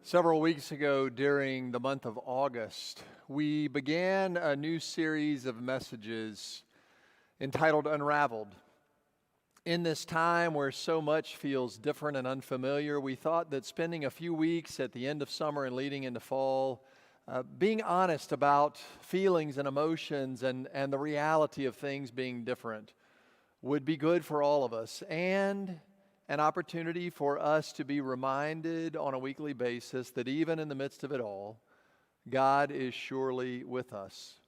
Several weeks ago during the month of August, we began a new series of messages entitled Unraveled. In this time where so much feels different and unfamiliar, we thought that spending a few weeks at the end of summer and leading into fall, being honest about feelings and emotions and the reality of things being different would be good for all of us, and an opportunity for us to be reminded on a weekly basis that even in the midst of it all, God is surely with us.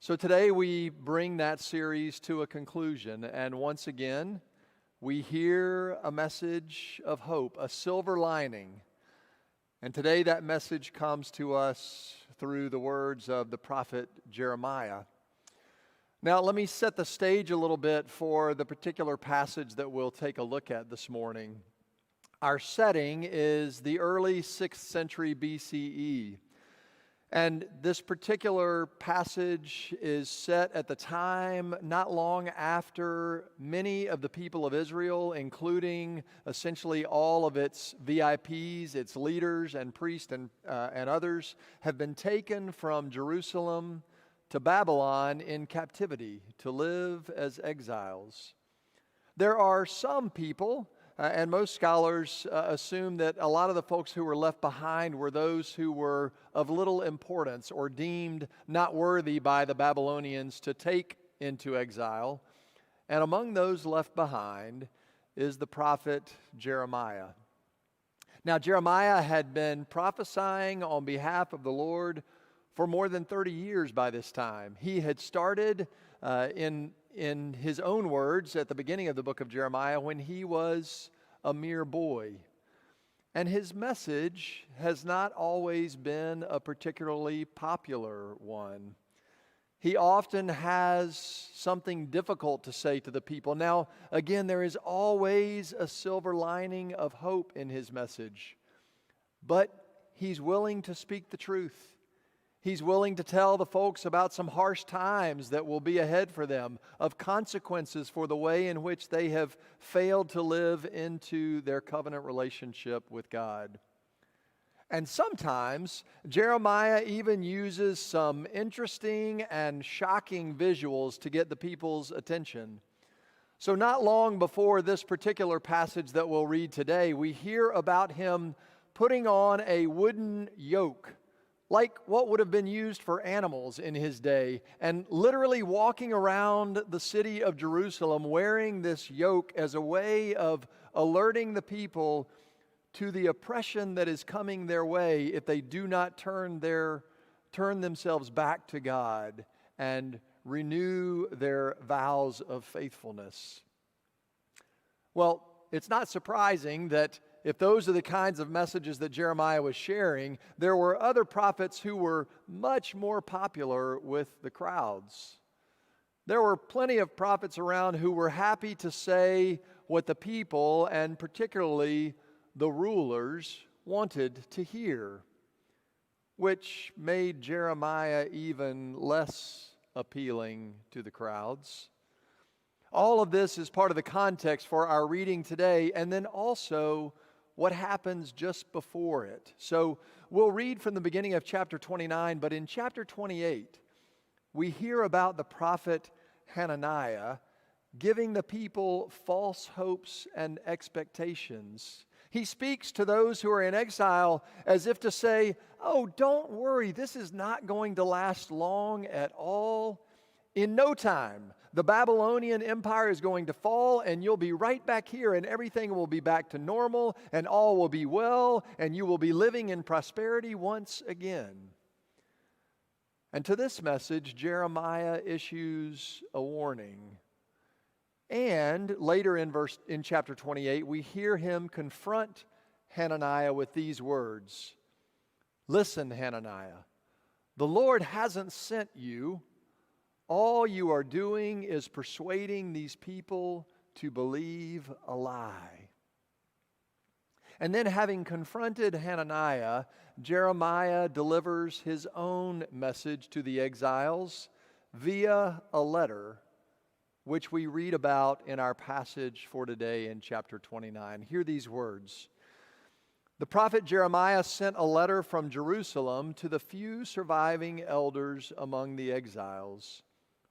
So today we bring that series to a conclusion, and once again, we hear a message of hope, a silver lining. And today that message comes to us through the words of the prophet Jeremiah. Now, let me set the stage a little bit for the particular passage that we'll take a look at this morning. Our setting is the early 6th century BCE. And this particular passage is set at the time not long after many of the people of Israel, including essentially all of its VIPs, its leaders and priests and others, have been taken from Jerusalem to Babylon in captivity to live as exiles. There are some people, and most scholars assume that a lot of the folks who were left behind were those who were of little importance or deemed not worthy by the Babylonians to take into exile. And among those left behind is the prophet Jeremiah. Now, Jeremiah had been prophesying on behalf of the Lord for more than 30 years by this time. He had started in his own words at the beginning of the book of Jeremiah when he was a mere boy. And his message has not always been a particularly popular one. He often has something difficult to say to the people. Now, again, there is always a silver lining of hope in his message, but he's willing to speak the truth. He's willing to tell the folks about some harsh times that will be ahead for them, of consequences for the way in which they have failed to live into their covenant relationship with God. And sometimes Jeremiah even uses some interesting and shocking visuals to get the people's attention. So not long before this particular passage that we'll read today, we hear about him putting on a wooden yoke, like what would have been used for animals in his day, and literally walking around the city of Jerusalem wearing this yoke as a way of alerting the people to the oppression that is coming their way if they do not turn themselves back to God and renew their vows of faithfulness. Well, it's not surprising that if those are the kinds of messages that Jeremiah was sharing, there were other prophets who were much more popular with the crowds. There were plenty of prophets around who were happy to say what the people, and particularly the rulers, wanted to hear, which made Jeremiah even less appealing to the crowds. All of this is part of the context for our reading today, and then also what happens just before it. So we'll read from the beginning of chapter 29, but in chapter 28, we hear about the prophet Hananiah giving the people false hopes and expectations. He speaks to those who are in exile as if to say, "Oh, don't worry, this is not going to last long at all. In no time, the Babylonian Empire is going to fall, and you'll be right back here, and everything will be back to normal, and all will be well, and you will be living in prosperity once again." And to this message, Jeremiah issues a warning. And later in chapter 28, we hear him confront Hananiah with these words. "Listen, Hananiah, the Lord hasn't sent you. All you are doing is persuading these people to believe a lie." And then, having confronted Hananiah, Jeremiah delivers his own message to the exiles via a letter, which we read about in our passage for today in chapter 29. Hear these words. The prophet Jeremiah sent a letter from Jerusalem to the few surviving elders among the exiles,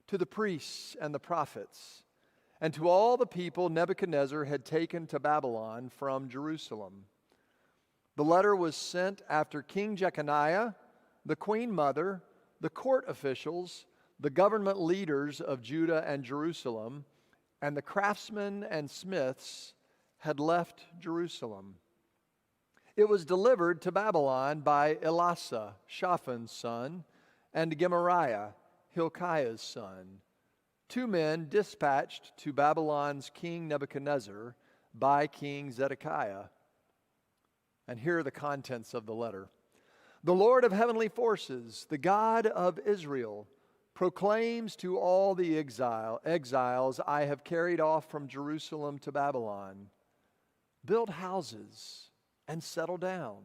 to the priests and the prophets, and to all the people Nebuchadnezzar had taken to Babylon from Jerusalem. The letter was sent after King Jeconiah, the queen mother, the court officials, the government leaders of Judah and Jerusalem, and the craftsmen and smiths had left Jerusalem. It was delivered to Babylon by Elasah, Shaphan's son, and Gemariah, Hilkiah's son, 2 men dispatched to Babylon's king Nebuchadnezzar by King Zedekiah. And here are the contents of the letter. The Lord of heavenly forces, the God of Israel, proclaims to all the exiles I have carried off from Jerusalem to Babylon, build houses and settle down.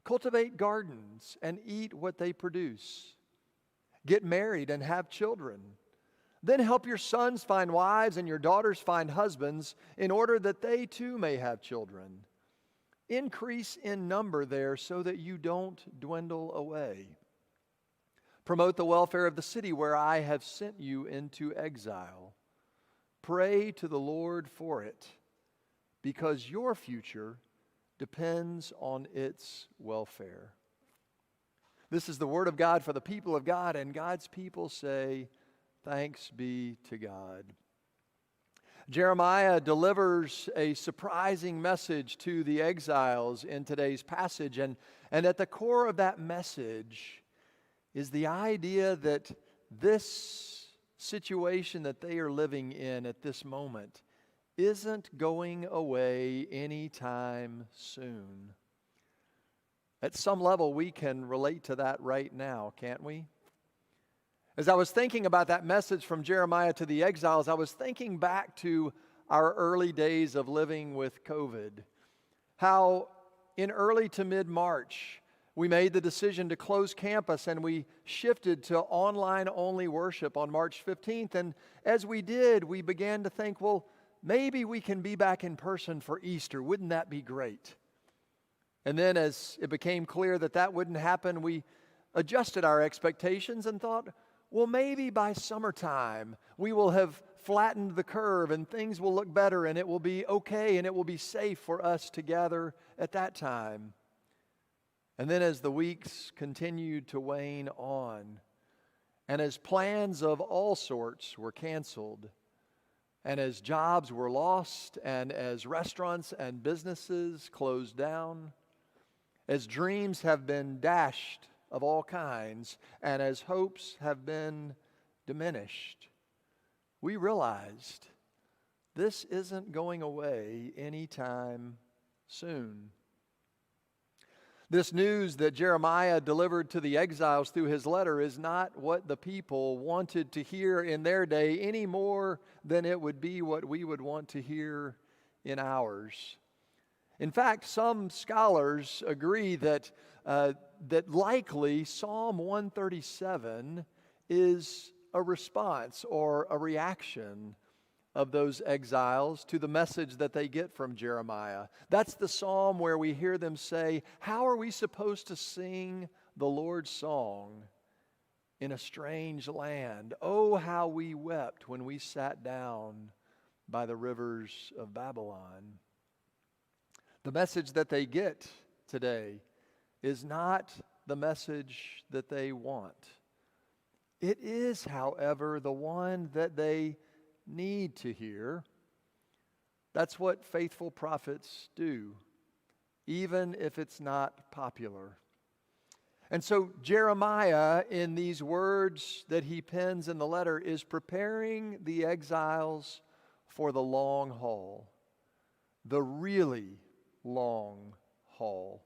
Cultivate gardens and eat what they produce. Get married and have children. Then help your sons find wives and your daughters find husbands, in order that they too may have children. Increase in number there so that you don't dwindle away. Promote the welfare of the city where I have sent you into exile. Pray to the Lord for it, because your future depends on its welfare. This is the word of God for the people of God, and God's people say, thanks be to God. Jeremiah delivers a surprising message to the exiles in today's passage, and at the core of that message is the idea that this situation that they are living in at this moment isn't going away anytime soon. At some level, we can relate to that right now, can't we? As I was thinking about that message from Jeremiah to the exiles, I was thinking back to our early days of living with COVID. How in early to mid-March, we made the decision to close campus and we shifted to online-only worship on March 15th. And as we did, we began to think, well, maybe we can be back in person for Easter. Wouldn't that be great? And then as it became clear that that wouldn't happen, we adjusted our expectations and thought, well, maybe by summertime we will have flattened the curve and things will look better and it will be okay and it will be safe for us to gather at that time. And then as the weeks continued to wane on, and as plans of all sorts were canceled, and as jobs were lost, and as restaurants and businesses closed down, as dreams have been dashed of all kinds, and as hopes have been diminished, we realized this isn't going away anytime soon. This news that Jeremiah delivered to the exiles through his letter is not what the people wanted to hear in their day any more than it would be what we would want to hear in ours. In fact, some scholars agree that likely Psalm 137 is a response or a reaction of those exiles to the message that they get from Jeremiah. That's the psalm where we hear them say, how are we supposed to sing the Lord's song in a strange land? Oh, how we wept when we sat down by the rivers of Babylon. The message that they get today is not the message that they want. It is, however, the one that they need to hear. That's what faithful prophets do, even if it's not popular. And so Jeremiah, in these words that he pens in the letter, is preparing the exiles for the long haul, the really long haul.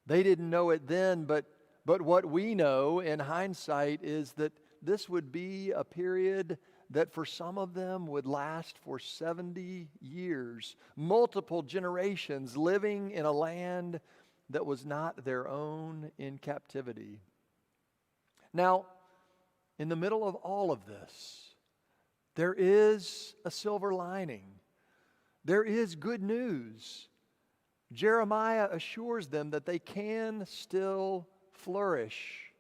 They didn't know it then, but what we know in hindsight is that this would be a period that for some of them would last for 70 years, multiple generations living in a land that was not their own in captivity. Now, in the middle of all of this, there is a silver lining. There is good news. Jeremiah assures them that they can still flourish,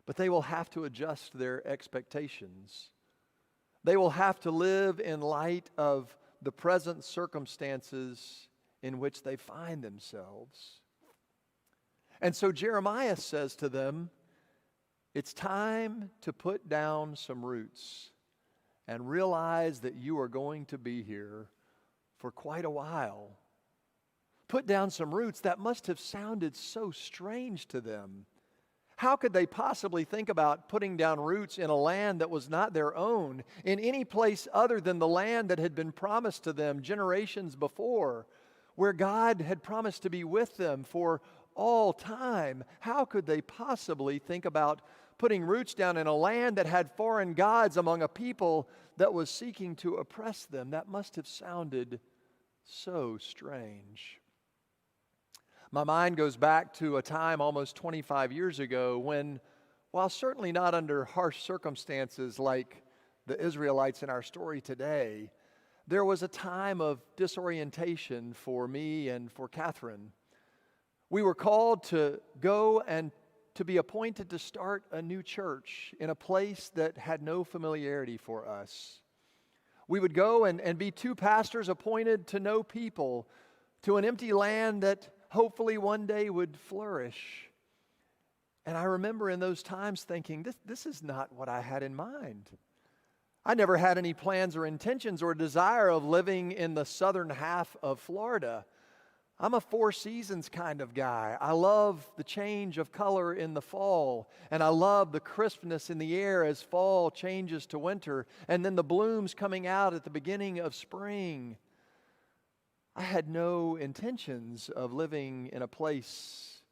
but they will have to adjust their expectations. They will have to live in light of the present circumstances in which they find themselves. And so Jeremiah says to them, it's time to put down some roots and realize that you are going to be here for quite a while. Put down some roots. That must have sounded so strange to them. How could they possibly think about putting down roots in a land that was not their own, in any place other than the land that had been promised to them generations before, where God had promised to be with them for all time? How could they possibly think about putting roots down in a land that had foreign gods among a people that was seeking to oppress them? That must have sounded so strange. My mind goes back to a time almost 25 years ago when, while certainly not under harsh circumstances like the Israelites in our story today, there was a time of disorientation for me and for Catherine. We were called to go and to be appointed to start a new church in a place that had no familiarity for us. We would go and be two pastors appointed to no people, to an empty land that hopefully one day would flourish. And I remember in those times thinking, this is not what I had in mind. I never had any plans or intentions or desire of living in the southern half of Florida. I'm a Four Seasons kind of guy. I love the change of color in the fall, and I love the crispness in the air as fall changes to winter, and then the blooms coming out at the beginning of spring. I had no intentions of living in a place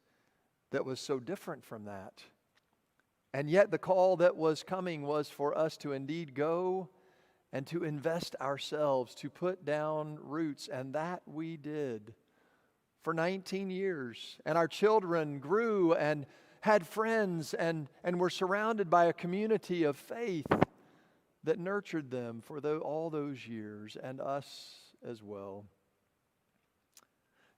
that was so different from that. And yet the call that was coming was for us to indeed go and to invest ourselves, to put down roots, and that we did for 19 years. And our children grew and had friends and were surrounded by a community of faith that nurtured them for all those years, and us as well.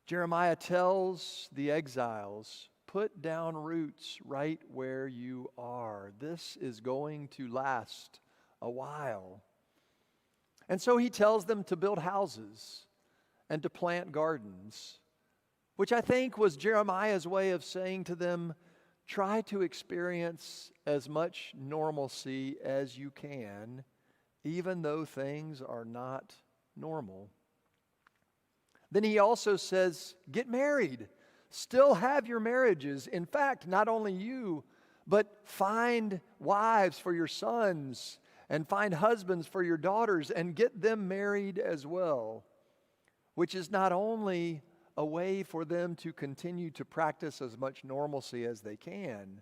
Jeremiah tells the exiles, put down roots right where you are. This is going to last a while. And so he tells them to build houses and to plant gardens, which I think was Jeremiah's way of saying to them, try to experience as much normalcy as you can, even though things are not normal. Then he also says, get married. Still have your marriages. In fact, not only you, but find wives for your sons and find husbands for your daughters and get them married as well, which is not only a way for them to continue to practice as much normalcy as they can,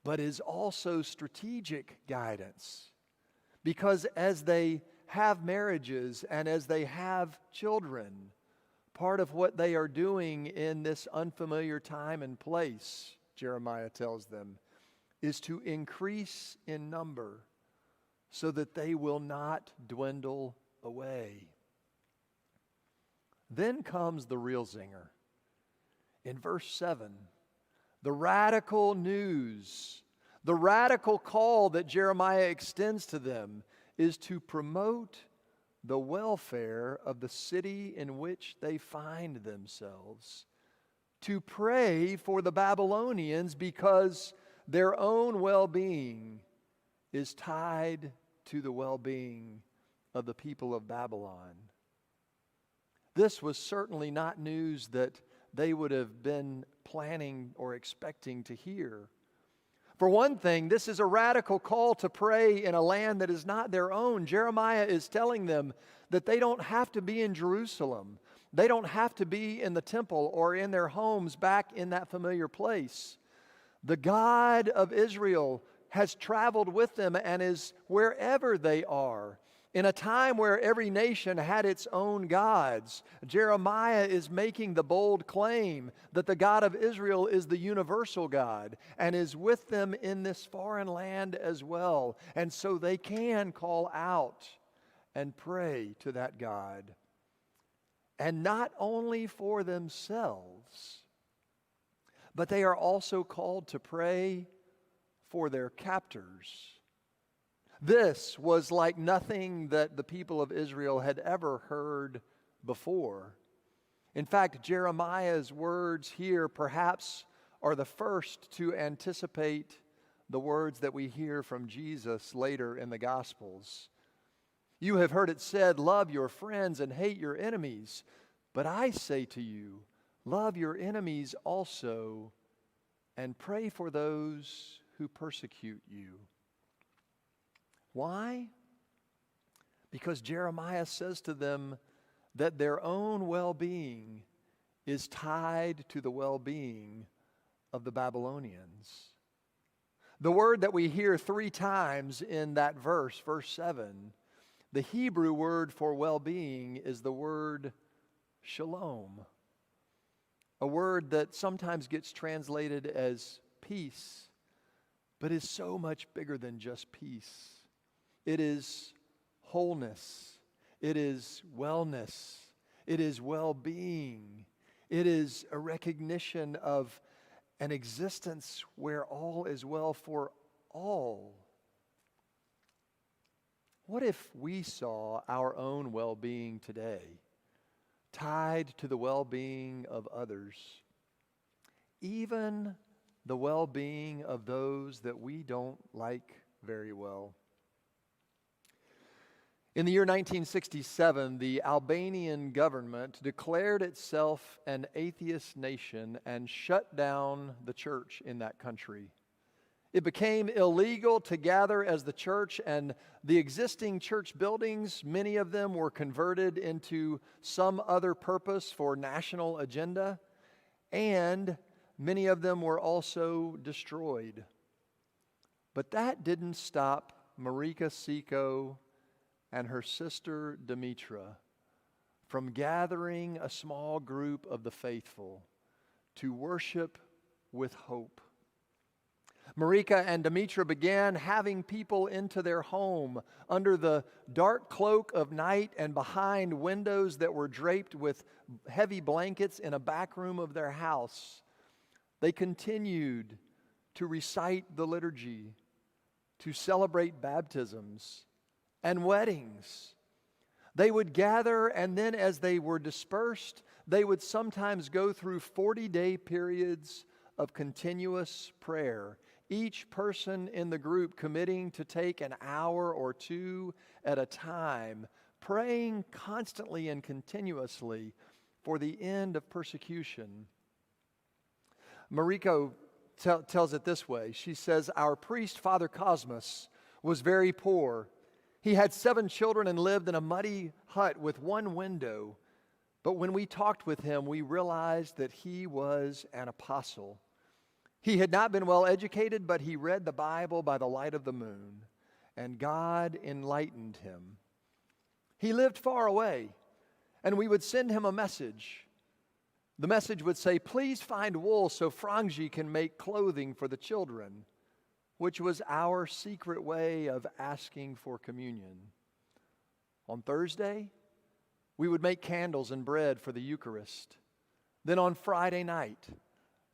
but is also strategic guidance. Because as they have marriages and as they have children, part of what they are doing in this unfamiliar time and place, Jeremiah tells them, is to increase in number so that they will not dwindle away. Then comes the real zinger. In verse 7, the radical news, the radical call that Jeremiah extends to them is to promote the welfare of the city in which they find themselves, to pray for the Babylonians because their own well-being is tied to the well-being of the people of Babylon. This was certainly not news that they would have been planning or expecting to hear. For one thing, this is a radical call to pray in a land that is not their own. Jeremiah is telling them that they don't have to be in Jerusalem. They don't have to be in the temple or in their homes back in that familiar place. The God of Israel has traveled with them and is wherever they are. In a time where every nation had its own gods, Jeremiah is making the bold claim that the God of Israel is the universal God and is with them in this foreign land as well. And so they can call out and pray to that God. and not only for themselves, but they are also called to pray for their captors. This was like nothing that the people of Israel had ever heard before. In fact, Jeremiah's words here perhaps are the first to anticipate the words that we hear from Jesus later in the Gospels. You have heard it said, love your friends and hate your enemies. But I say to you, love your enemies also, and pray for those who persecute you. Why? Because Jeremiah says to them that their own well-being is tied to the well-being of the Babylonians. The word that we hear 3 times in that verse, verse 7, the Hebrew word for well-being is the word shalom, a word that sometimes gets translated as peace, but is so much bigger than just peace. It is wholeness. It is wellness. It is well-being. It is a recognition of an existence where all is well for all. What if we saw our own well-being today tied to the well-being of others, even the well-being of those that we don't like very well? In the year 1967, the Albanian government declared itself an atheist nation and shut down the church in that country. It became illegal to gather as the church, and the existing church buildings, many of them were converted into some other purpose for national agenda, and many of them were also destroyed. But that didn't stop Marika Siko and her sister Dimitra from gathering a small group of the faithful to worship with hope. Marika and Dimitra began having people into their home under the dark cloak of night and behind windows that were draped with heavy blankets in a back room of their house. They continued to recite the liturgy, to celebrate baptisms and weddings. They would gather, and then as they were dispersed, they would sometimes go through 40-day periods of continuous prayer, each person in the group committing to take an hour or 2 at a time, praying constantly and continuously for the end of persecution. Mariko tells it this way. She says, "Our priest, Father Cosmas, was very poor. He had 7 children and lived in a muddy hut with 1 window. But when we talked with him, we realized that he was an apostle. He had not been well educated, but he read the Bible by the light of the moon, and God enlightened him. He lived far away, and we would send him a message. The message would say, 'Please find wool so Frangi can make clothing for the children,' which was our secret way of asking for communion. On Thursday, we would make candles and bread for the Eucharist. Then on Friday night,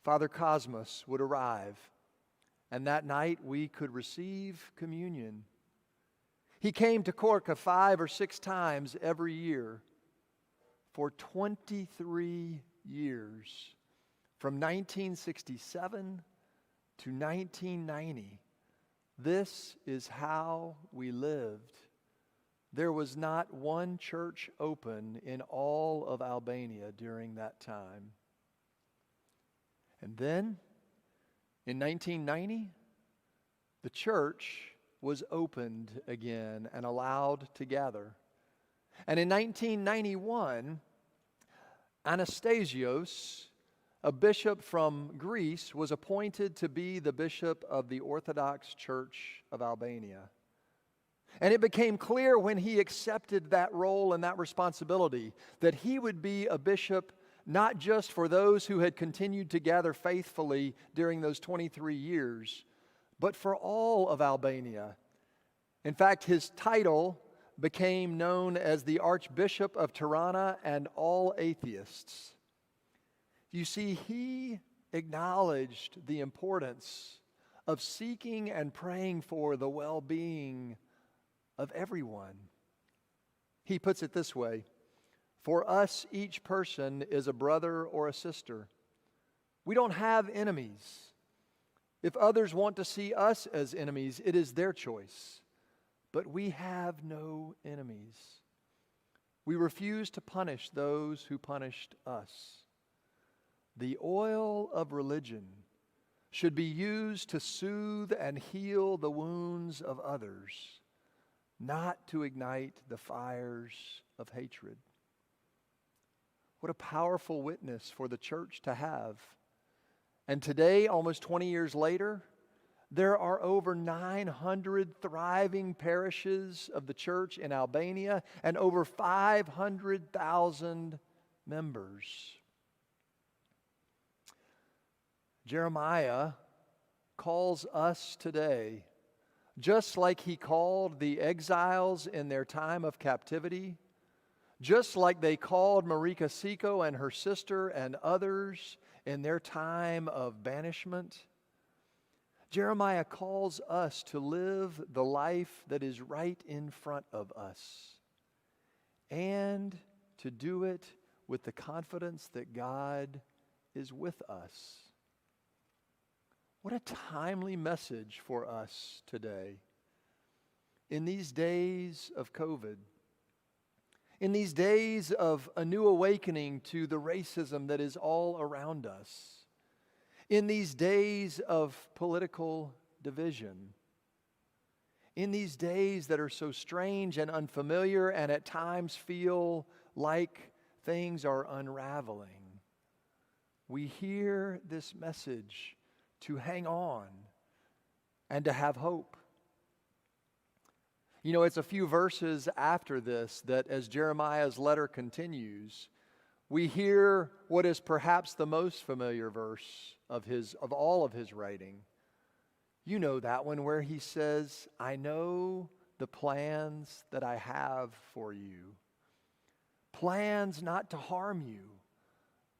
Father Cosmas would arrive, and that night we could receive communion. He came to Corca 5 or 6 times every year for 23 years, from 1967 to 1990. This is how we lived. There was not one church open in all of Albania during that time. And then, in 1990, the church was opened again and allowed to gather. And in 1991, Anastasios, a bishop from Greece, was appointed to be the bishop of the Orthodox Church of Albania. And it became clear when he accepted that role and that responsibility that he would be a bishop not just for those who had continued to gather faithfully during those 23 years, but for all of Albania. In fact, his title became known as the Archbishop of Tirana and all atheists. You see, he acknowledged the importance of seeking and praying for the well-being of everyone. He puts it this way: for us, each person is a brother or a sister. We don't have enemies. If others want to see us as enemies, it is their choice. But we have no enemies. We refuse to punish those who punished us. The oil of religion should be used to soothe and heal the wounds of others, not to ignite the fires of hatred. What a powerful witness for the church to have. And today, almost 20 years later, there are over 900 thriving parishes of the church in Albania and over 500,000 members. Jeremiah calls us today, just like he called the exiles in their time of captivity, just like they called Marika Siko and her sister and others in their time of banishment. Jeremiah calls us to live the life that is right in front of us and to do it with the confidence that God is with us. What a timely message for us today. In these days of COVID, in these days of a new awakening to the racism that is all around us, in these days of political division, in these days that are so strange and unfamiliar and at times feel like things are unraveling, we hear this message to hang on and to have hope. You know, it's a few verses after this that, as Jeremiah's letter continues, we hear what is perhaps the most familiar verse of all of his writing. You know that one where he says, "I know the plans that I have for you. Plans not to harm you,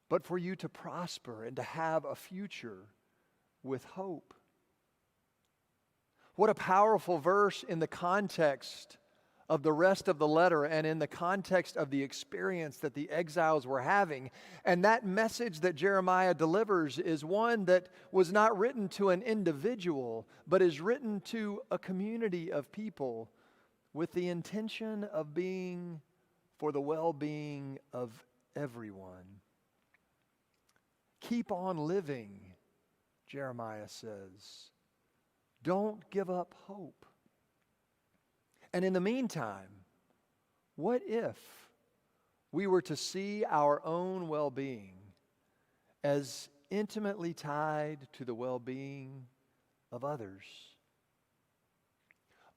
but for you to prosper and to have a future with hope." What a powerful verse in the context of the rest of the letter and in the context of the experience that the exiles were having. And that message that Jeremiah delivers is one that was not written to an individual, but is written to a community of people with the intention of being for the well-being of everyone. Keep on living, Jeremiah says. Don't give up hope. And in the meantime, what if we were to see our own well-being as intimately tied to the well-being of others?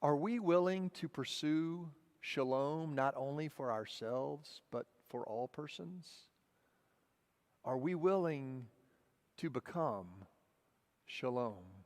Are we willing to pursue shalom not only for ourselves, but for all persons? Are we willing to become shalom?